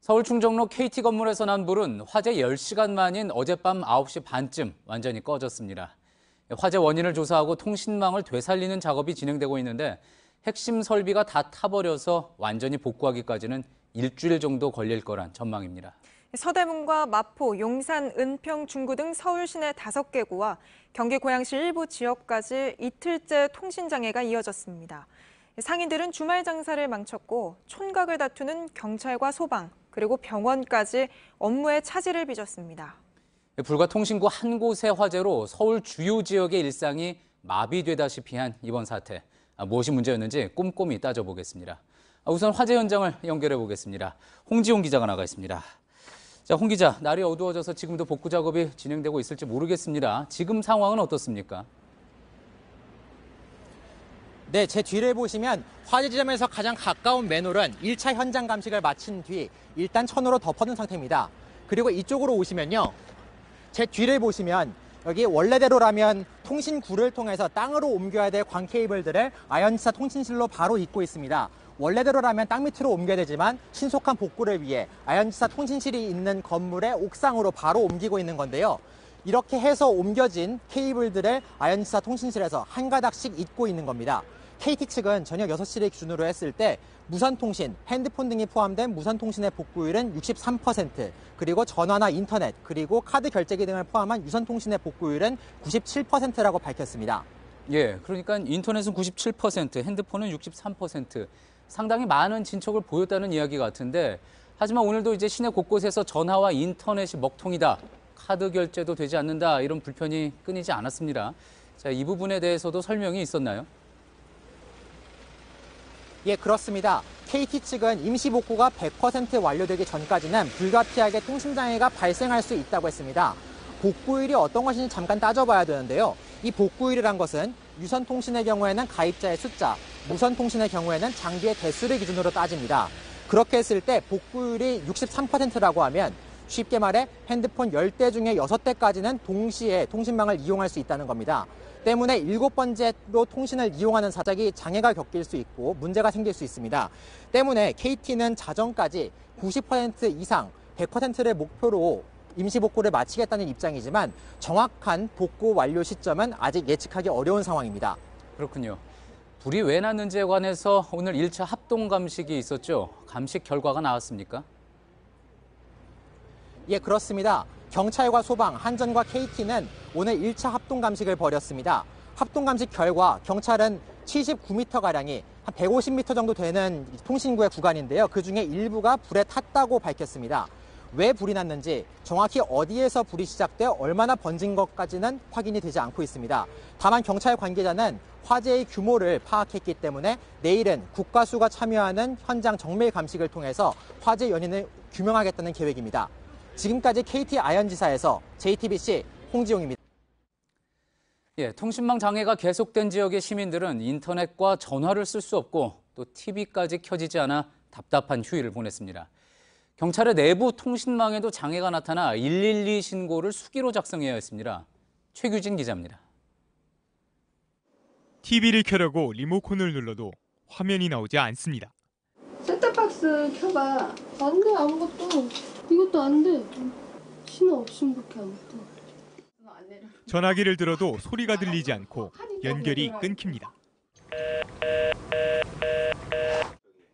서울 충정로 KT 건물에서 난 불은 화재 10시간 만인 어젯밤 9시 반쯤 완전히 꺼졌습니다. 화재 원인을 조사하고 통신망을 되살리는 작업이 진행되고 있는데 핵심 설비가 다 타버려서 완전히 복구하기까지는 일주일 정도 걸릴 거란 전망입니다. 서대문과 마포, 용산, 은평, 중구 등 서울 시내 5개구와 경기 고양시 일부 지역까지 이틀째 통신장애가 이어졌습니다. 상인들은 주말 장사를 망쳤고 촌각을 다투는 경찰과 소방, 그리고 병원까지 업무에 차질을 빚었습니다. 불과 통신구 한 곳의 화재로 서울 주요 지역의 일상이 마비되다시피 한 이번 사태. 무엇이 문제였는지 꼼꼼히 따져보겠습니다. 우선 화재 현장을 연결해 보겠습니다. 홍지용 기자가 나가 있습니다. 자, 홍 기자, 날이 어두워져서 지금도 복구 작업이 진행되고 있을지 모르겠습니다. 지금 상황은 어떻습니까? 네, 제 뒤를 보시면 화재 지점에서 가장 가까운 맨홀은 1차 현장 감식을 마친 뒤 일단 천으로 덮어둔 상태입니다. 그리고 이쪽으로 오시면요. 제 뒤를 보시면 여기 원래대로라면 통신구를 통해서 땅으로 옮겨야 될 광 케이블들을 아현지사 통신실로 바로 잇고 있습니다. 원래대로라면 땅 밑으로 옮겨야 되지만 신속한 복구를 위해 아현지사 통신실이 있는 건물의 옥상으로 바로 옮기고 있는 건데요. 이렇게 해서 옮겨진 케이블들을 아현지사 통신실에서 한 가닥씩 잇고 있는 겁니다. KT 측은 저녁 6시를 기준으로 했을 때 무선통신, 핸드폰 등이 포함된 무선통신의 복구율은 63%, 그리고 전화나 인터넷, 그리고 카드 결제기 등을 포함한 유선통신의 복구율은 97%라고 밝혔습니다. 예, 그러니까 인터넷은 97%, 핸드폰은 63%. 상당히 많은 진척을 보였다는 이야기 같은데, 하지만 오늘도 이제 시내 곳곳에서 전화와 인터넷이 먹통이다, 카드 결제도 되지 않는다, 이런 불편이 끊이지 않았습니다. 자, 이 부분에 대해서도 설명이 있었나요? 예, 그렇습니다. KT 측은 임시 복구가 100% 완료되기 전까지는 불가피하게 통신장애가 발생할 수 있다고 했습니다. 복구율이 어떤 것인지 잠깐 따져봐야 되는데요. 이 복구율이란 것은 유선통신의 경우에는 가입자의 숫자, 무선통신의 경우에는 장비의 대수를 기준으로 따집니다. 그렇게 했을 때 복구율이 63%라고 하면 쉽게 말해 핸드폰 10대 중에 6대까지는 동시에 통신망을 이용할 수 있다는 겁니다. 때문에 7번째로 통신을 이용하는 사작이 장애가 겪일 수 있고 문제가 생길 수 있습니다. 때문에 KT는 자정까지 90% 이상 100%를 목표로 임시 복구를 마치겠다는 입장이지만 정확한 복구 완료 시점은 아직 예측하기 어려운 상황입니다. 그렇군요. 불이 왜 났는지에 관해서 오늘 1차 합동 감식이 있었죠. 감식 결과가 나왔습니까? 예, 그렇습니다. 경찰과 소방, 한전과 KT는 오늘 1차 합동 감식을 벌였습니다. 합동 감식 결과 경찰은 79m가량이 한 150m 정도 되는 통신구의 구간인데요. 그중에 일부가 불에 탔다고 밝혔습니다. 왜 불이 났는지, 정확히 어디에서 불이 시작돼 얼마나 번진 것까지는 확인이 되지 않고 있습니다. 다만 경찰 관계자는 화재의 규모를 파악했기 때문에 내일은 국가수가 참여하는 현장 정밀 감식을 통해서 화재 연인을 규명하겠다는 계획입니다. 지금까지 KT 아현지사에서 JTBC 홍지용입니다. 예, 통신망 장애가 계속된 지역의 시민들은 인터넷과 전화를 쓸 수 없고 또 TV까지 켜지지 않아 답답한 휴일을 보냈습니다. 경찰의 내부 통신망에도 장애가 나타나 112 신고를 수기로 작성해야 했습니다. 최규진 기자입니다. TV를 켜려고 리모컨을 눌러도 화면이 나오지 않습니다. 셋탑박스 켜봐. 안 돼, 아무것도. 이것도 안 돼. 신호 없음밖에 아무것도. 전화기를 들어도 소리가 들리지 않고 연결이 끊깁니다.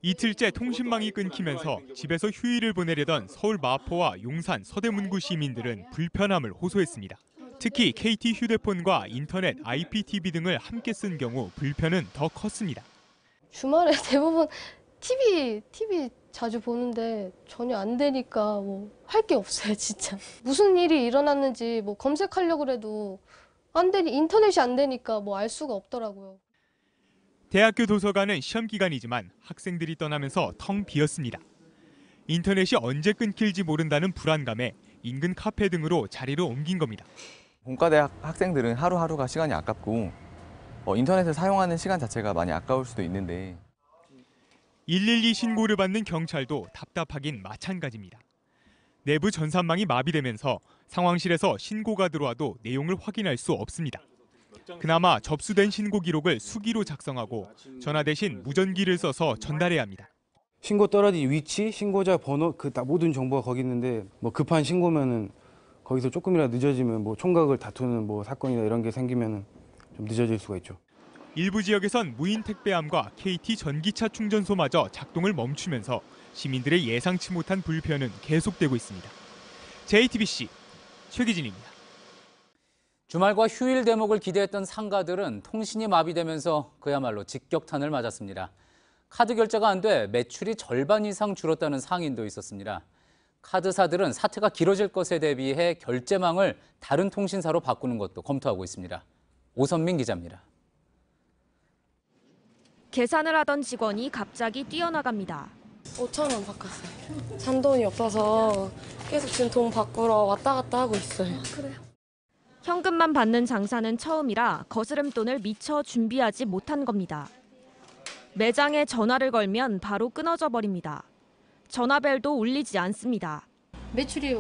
이틀째 통신망이 끊기면서 집에서 휴일을 보내려던 서울 마포와 용산 서대문구 시민들은 불편함을 호소했습니다. 특히 KT 휴대폰과 인터넷, IPTV 등을 함께 쓴 경우 불편은 더 컸습니다. 주말에 대부분 TV 자주 보는데 전혀 안 되니까 할 게 없어요, 진짜. 무슨 일이 일어났는지 검색하려고 해도 안 되니, 인터넷이 안 되니까 알 수가 없더라고요. 대학교 도서관은 시험 기간이지만 학생들이 떠나면서 텅 비었습니다. 인터넷이 언제 끊길지 모른다는 불안감에 인근 카페 등으로 자리를 옮긴 겁니다. 공과대학 학생들은 하루하루가 시간이 아깝고 인터넷을 사용하는 시간 자체가 많이 아까울 수도 있는데 112 신고를 받는 경찰도 답답하긴 마찬가지입니다. 내부 전산망이 마비되면서 상황실에서 신고가 들어와도 내용을 확인할 수 없습니다. 그나마 접수된 신고 기록을 수기로 작성하고 전화 대신 무전기를 써서 전달해야 합니다. 신고 떨어진 위치, 신고자 번호, 모든 정보가 거기 있는데 뭐 급한 신고면은 거기서 조금이라도 늦어지면 뭐 총각을 다투는 뭐 사건이나 이런 게 생기면은 좀 늦어질 수가 있죠. 일부 지역에선 무인 택배함과 KT 전기차 충전소마저 작동을 멈추면서 시민들의 예상치 못한 불편은 계속되고 있습니다. JTBC 최기진입니다. 주말과 휴일 대목을 기대했던 상가들은 통신이 마비되면서 그야말로 직격탄을 맞았습니다. 카드 결제가 안 돼 매출이 절반 이상 줄었다는 상인도 있었습니다. 카드사들은 사태가 길어질 것에 대비해 결제망을 다른 통신사로 바꾸는 것도 검토하고 있습니다. 오선민 기자입니다. 계산을 하던 직원이 갑자기 뛰어나갑니다. 5,000원 바꿨어요. 잔돈이 없어서 계속 지금 돈 바꾸러 왔다 갔다 하고 있어요. 그래요? 현금만 받는 장사는 처음이라 거스름돈을 미처 준비하지 못한 겁니다. 매장에 전화를 걸면 바로 끊어져 버립니다. 전화벨도 울리지 않습니다. 매출이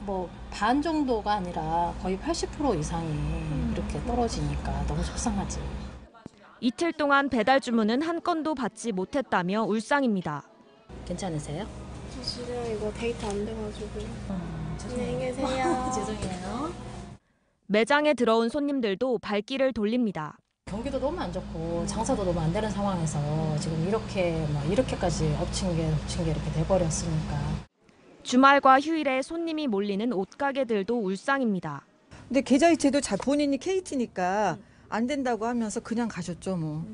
뭐 반 정도가 아니라 거의 80% 이상이 이렇게 떨어지니까 너무 속상하지. 이틀 동안 배달 주문은 한 건도 받지 못했다며 울상입니다. 괜찮으세요? 저 지금 이거 데이트 안 돼가지고. 죄송해요. 안녕히 계세요. 죄송해요. 매장에 들어온 손님들도 발길을 돌립니다. 경기도 너무 안 좋고 장사도 너무 안 되는 상황에서 지금 이렇게까지 엎친 게 이렇게 돼버렸으니까. 주말과 휴일에 손님이 몰리는 옷가게들도 울상입니다. 근데 계좌이체도 본인이 KT니까 안 된다고 하면서 그냥 가셨죠 뭐.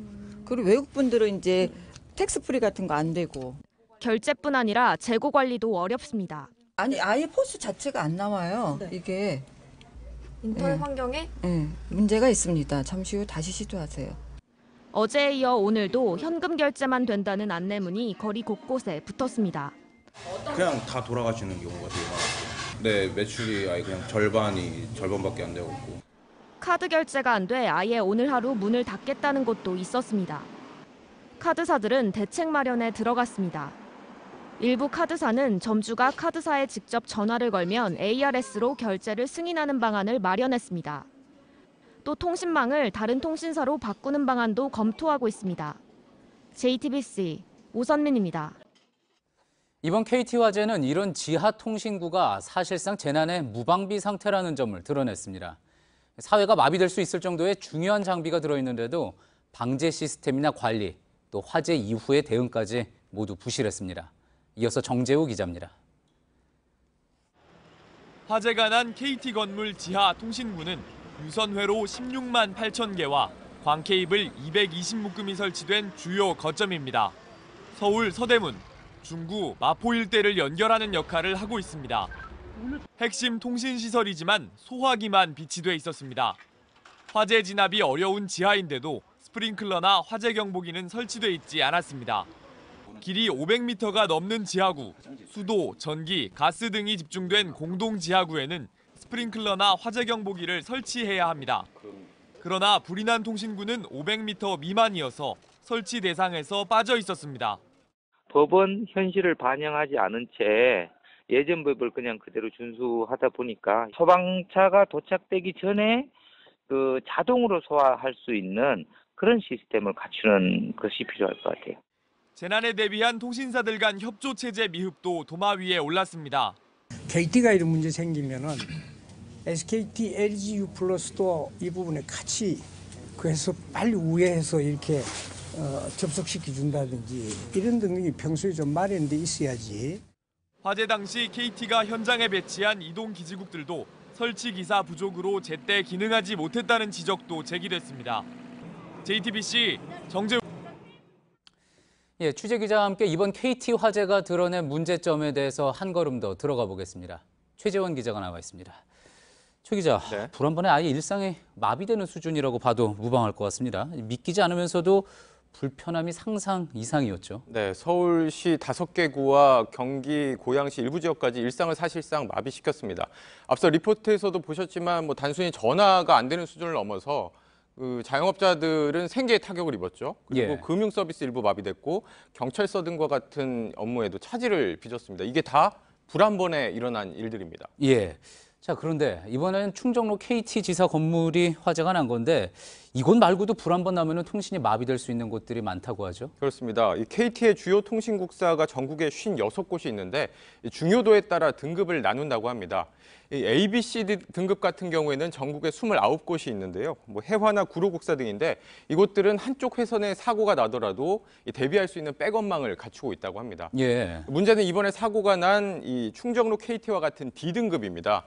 그리고 외국분들은 이제 텍스프리 같은 거 안 되고. 결제뿐 아니라 재고 관리도 어렵습니다. 아니 아예 포스 자체가 안 나와요. 네. 이게 인터넷 환경에 문제가 있습니다. 잠시 후 다시 시도하세요. 어제에 이어 오늘도 현금 결제만 된다는 안내문이 거리 곳곳에 붙었습니다. 그냥 다 돌아가시는 경우가 되게 많았고 네, 매출이 아예 그냥 절반밖에 안 되고 있고. 카드 결제가 안 돼 아예 오늘 하루 문을 닫겠다는 곳도 있었습니다. 카드사들은 대책 마련에 들어갔습니다. 일부 카드사는 점주가 카드사에 직접 전화를 걸면 ARS로 결제를 승인하는 방안을 마련했습니다. 또 통신망을 다른 통신사로 바꾸는 방안도 검토하고 있습니다. JTBC 오선민입니다. 이번 KT 화재는 이런 지하 통신구가 사실상 재난의 무방비 상태라는 점을 드러냈습니다. 사회가 마비될 수 있을 정도의 중요한 장비가 들어있는데도 방제 시스템이나 관리, 또 화재 이후의 대응까지 모두 부실했습니다. 이어서 정재우 기자입니다. 화재가 난 KT 건물 지하 통신구는 유선회로 16만 8천 개와 광케이블 220묶음이 설치된 주요 거점입니다. 서울 서대문, 중구, 마포 일대를 연결하는 역할을 하고 있습니다. 핵심 통신시설이지만 소화기만 비치돼 있었습니다. 화재 진압이 어려운 지하인데도 스프링클러나 화재 경보기는 설치돼 있지 않았습니다. 길이 500m가 넘는 지하구, 수도, 전기, 가스 등이 집중된 공동 지하구에는 스프링클러나 화재 경보기를 설치해야 합니다. 그러나 불이 난 통신구는 500m 미만이어서 설치 대상에서 빠져 있었습니다. 법은 현실을 반영하지 않은 채 예전 법을 그냥 그대로 준수하다 보니까 소방차가 도착되기 전에 자동으로 소화할 수 있는 그런 시스템을 갖추는 것이 필요할 것 같아요. 재난에 대비한 통신사들 간 협조 체제 미흡도 도마 위에 올랐습니다. KT가 이런 문제 생기면은 SKT, LGU 플러스도 이 부분에 같이 그래서 빨리 우회해서 이렇게 접속시켜 준다든지 이런 등등이 평소에 좀 마련돼 있어야지. 화재 당시 KT가 현장에 배치한 이동 기지국들도 설치 기사 부족으로 제때 기능하지 못했다는 지적도 제기됐습니다. JTBC 정재우. 예, 취재 기자와 함께 이번 KT 화재가 드러낸 문제점에 대해서 한 걸음 더 들어가 보겠습니다. 최재원 기자가 나와 있습니다. 최 기자, 네. 불 한 번에 아예 일상이 마비되는 수준이라고 봐도 무방할 것 같습니다. 믿기지 않으면서도 불편함이 상상 이상이었죠. 네, 서울시 5개 구와 경기 고양시 일부 지역까지 일상을 사실상 마비시켰습니다. 앞서 리포트에서도 보셨지만 단순히 전화가 안 되는 수준을 넘어서 자영업자들은 생계에 타격을 입었죠. 그리고 예. 금융 서비스 일부 마비됐고 경찰서 등과 같은 업무에도 차질을 빚었습니다. 이게 다 불 한 번에 일어난 일들입니다. 예. 자, 그런데 이번엔 충정로 KT 지사 건물이 화재가 난 건데 이곳 말고도 불 한 번 나면 통신이 마비될 수 있는 곳들이 많다고 하죠. 그렇습니다. 이 KT의 주요 통신국사가 전국에 56곳이 있는데 중요도에 따라 등급을 나눈다고 합니다. 이 A, B, C 등급 같은 경우에는 전국에 29곳이 있는데요. 뭐 해화나 구로국사 등인데 이곳들은 한쪽 회선에 사고가 나더라도 대비할 수 있는 백업망을 갖추고 있다고 합니다. 예. 문제는 이번에 사고가 난 이 충정로 KT와 같은 D등급입니다.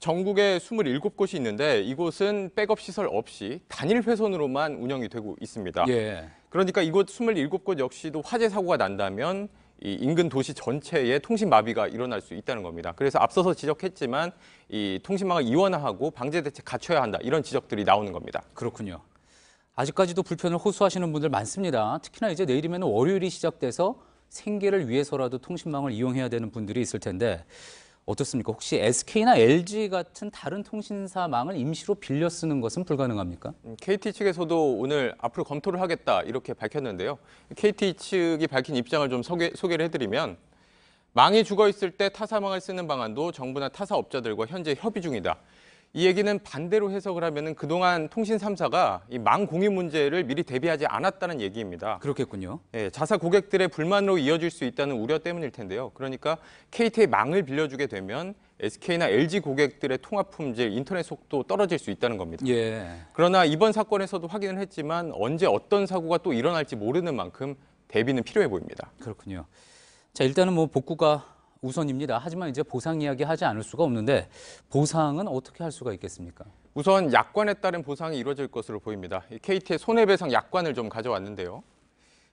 전국에 27곳이 있는데 이곳은 백업 시설 없이 단일 회선으로만 운영이 되고 있습니다. 예. 그러니까 이곳 27곳 역시도 화재 사고가 난다면 이 인근 도시 전체에 통신 마비가 일어날 수 있다는 겁니다. 그래서 앞서서 지적했지만 이 통신망을 이원화하고 방제 대책 갖춰야 한다 이런 지적들이 나오는 겁니다. 그렇군요. 아직까지도 불편을 호소하시는 분들 많습니다. 특히나 이제 내일이면 월요일이 시작돼서 생계를 위해서라도 통신망을 이용해야 되는 분들이 있을 텐데 어떻습니까? 혹시 SK나 LG 같은 다른 통신사망을 임시로 빌려 쓰는 것은 불가능합니까? KT 측에서도 오늘 앞으로 검토를 하겠다 이렇게 밝혔는데요. KT 측이 밝힌 입장을 좀 소개를 해드리면 망이 죽어 있을 때 타사망을 쓰는 방안도 정부나 타사업자들과 현재 협의 중이다. 이 얘기는 반대로 해석을 하면 그동안 통신 3사가 이 망 공유 문제를 미리 대비하지 않았다는 얘기입니다. 그렇겠군요. 예, 자사 고객들의 불만으로 이어질 수 있다는 우려 때문일 텐데요. 그러니까 KT의 망을 빌려주게 되면 SK나 LG 고객들의 통화 품질, 인터넷 속도 떨어질 수 있다는 겁니다. 예. 그러나 이번 사건에서도 확인을 했지만 언제 어떤 사고가 또 일어날지 모르는 만큼 대비는 필요해 보입니다. 그렇군요. 자, 일단은 뭐 복구가 우선입니다. 하지만 이제 보상 이야기 하지 않을 수가 없는데 보상은 어떻게 할 수가 있겠습니까? 우선 약관에 따른 보상이 이루어질 것으로 보입니다. KT의 손해배상 약관을 좀 가져왔는데요.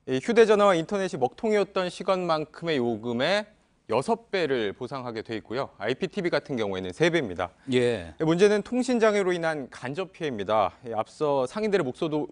휴대전화와 인터넷이 먹통이었던 시간만큼의 요금의 6배를 보상하게 돼 있고요. IPTV 같은 경우에는 3배입니다. 예. 문제는 통신장애로 인한 간접 피해입니다. 앞서 상인들의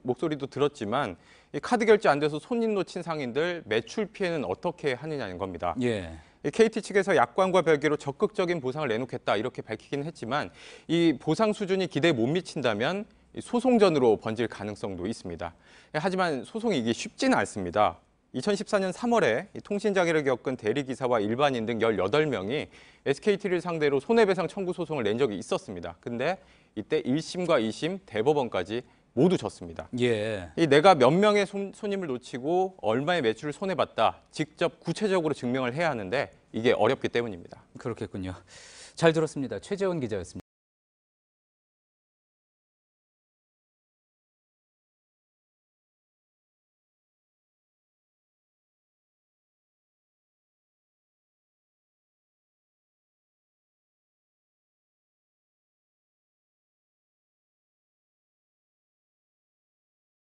목소리도 들었지만 카드 결제 안 돼서 손님 놓친 상인들 매출 피해는 어떻게 하느냐는 겁니다. 예. KT 측에서 약관과 별개로 적극적인 보상을 내놓겠다 이렇게 밝히긴 했지만 이 보상 수준이 기대에 못 미친다면 소송전으로 번질 가능성도 있습니다. 하지만 소송이 이게 쉽지는 않습니다. 2014년 3월에 통신장애를 겪은 대리기사와 일반인 등 18명이 SKT를 상대로 손해배상 청구 소송을 낸 적이 있었습니다. 근데 이때 1심과 2심, 대법원까지 모두 졌습니다. 예. 내가 몇 명의 손님을 놓치고 얼마의 매출을 손해봤다. 직접 구체적으로 증명을 해야 하는데 이게 어렵기 때문입니다. 그렇겠군요. 잘 들었습니다. 최재원 기자였습니다.